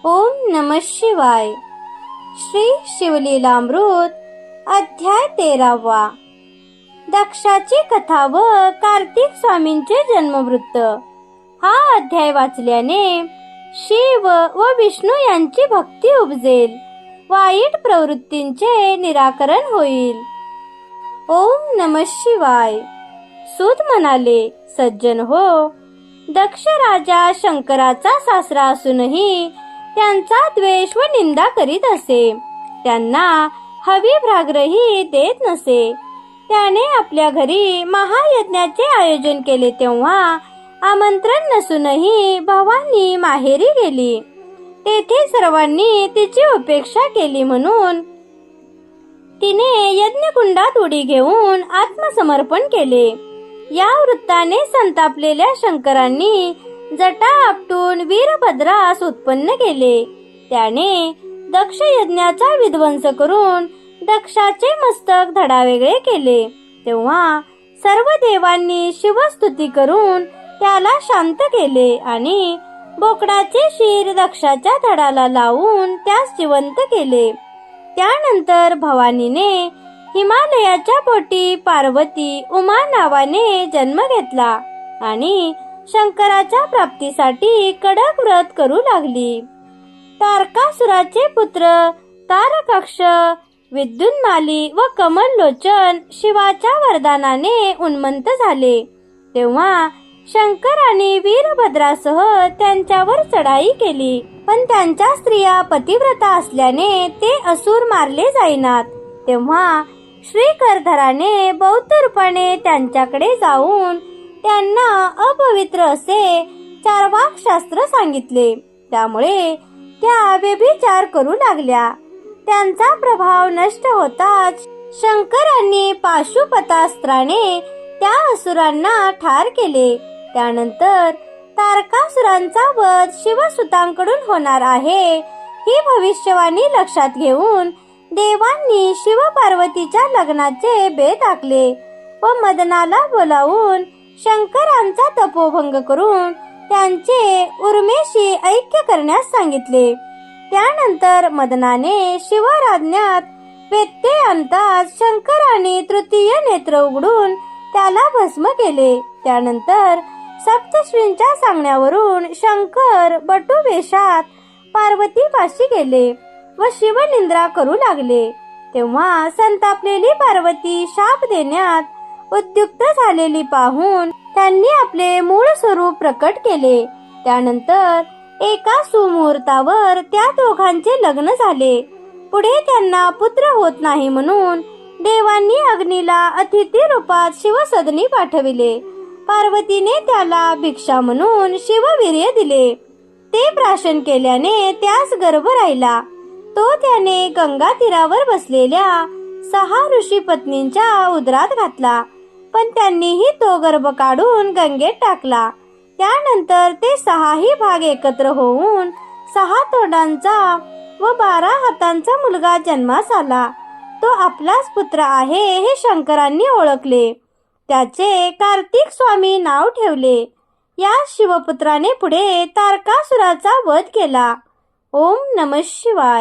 ओम नमः शिवाय. श्री शिवलीलामृत अध्याय 13वा. दक्षाची कथा व कार्तिक स्वामींचे जन्मवृत्त. हा अध्याय वाचल्याने शिव व विष्णू यांची भक्ती उपजेल, वाईट प्रवृत्तींचे निराकरण होईल. ओम नमः शिवाय. सूत म्हणाले, सज्जन हो, दक्ष राजा शंकराचा सासरा असूनही त्यांचा द्वेष व निंदा करीत असे. त्यांना हवी भ्राग्रही देत नसे. त्याने आपल्या घरी महायज्ञाचे आयोजन केले तेव्हा आमंत्रण नसूनही भवानी माहेरी गेली. तेथे सर्वांनी तिची उपेक्षा केली म्हणून तिने यज्ञकुंडात उडी घेऊन आत्मसमर्पण केले. या वृत्ताने संतापलेल्या शंकरांनी जटा आपटून वीरभद्रास उत्पन्न केले. त्याने दक्ष यज्ञाचा विध्वंस करून दक्षाचे मस्तक धडावेगळे केले. तेव्हा सर्व देवांनी शिवस्तुती करून त्याला शांत केले आणि बोकडाचे शीर दक्षाच्या धडाला लावून त्यास जिवंत केले. त्यानंतर भवानीने हिमालयाच्या पोटी पार्वती उमा नावाने जन्म घेतला आणि शंकराच्या प्राप्तीसाठी कडक व्रत करू लागली. तारकासुराचे पुत्र तारकाक्ष, विद्युन्माली व कमललोचन शिवाच्या वरदानाने उन्मंत झाले. तेव्हा शंकराने वीरभद्रासह त्यांच्यावर चढाई केली, पण त्यांच्या स्त्रिया पतिव्रता असल्याने ते असुर मारले जाईनात. तेव्हा श्रीकरधराने बौद्ध रूपाने त्यांच्याकडे जाऊन त्यांना अपवित्र असे चार्वाक शास्त्र सांगितले. त्यामुळे त्या व्यभिचार करू लागल्या. त्यांचा प्रभाव नष्ट होताच शंकरांनी पाशुपतास्त्राने त्या असुरांना ठार केले. त्यानंतर तारकासुरांचा वध शिवसुतांकडून होणार आहे ही भविष्यवाणी लक्षात घेऊन देवांनी शिव पार्वतीच्या लग्नाचे बेत आखले व मदनाला बोलावून शंकरांचा तपोभंग करून त्यांचे उर्मेशी ऐक्य करण्यास सांगितले. त्यानंतर मदनाने शिवराज्ञात व्यत्यय आणताच शंकराने तृतीय नेत्र उघडून त्याला भस्म केले. त्यानंतर सप्तश्रींच्या सांगण्यावरून शंकर बटुवेशात पार्वतीपाशी गेले व शिवनिंद्रा करू लागले. तेव्हा संतापलेली पार्वती शाप देण्यात उद्युक्त झालेली पाहून त्यांनी आपले मूळ स्वरूप प्रकट केले. त्यानंतर एका सुमुहूर्तावर त्या दोघांचे लग्न झाले. पुढे त्यांना पुत्र होत नाही म्हणून देवांनी अग्नीला अतिथी रूपात शिवसदनी पाठविले. पार्वतीने त्याला भिक्षा म्हणून शिववीर्य दिले. ते प्राशन केल्याने त्यास गर्भ राहिला. तो त्याने गंगा तीरावर बसलेल्या 6 ऋषी पत्नींच्या उदरात घातला, पण त्यांनीही तो गर्भ काढून गंगेत टाकला. त्यानंतर ते 6ही भाग एकत्र होऊन 6 तोंडांचा व 12 हातांचा मुलगा जन्मास आला. तो आपलाच पुत्र आहे हे शंकरांनी ओळखले. त्याचे कार्तिक स्वामी नाव ठेवले. या शिवपुत्राने पुढे तारकासुराचा वध केला. ओम नमः शिवाय.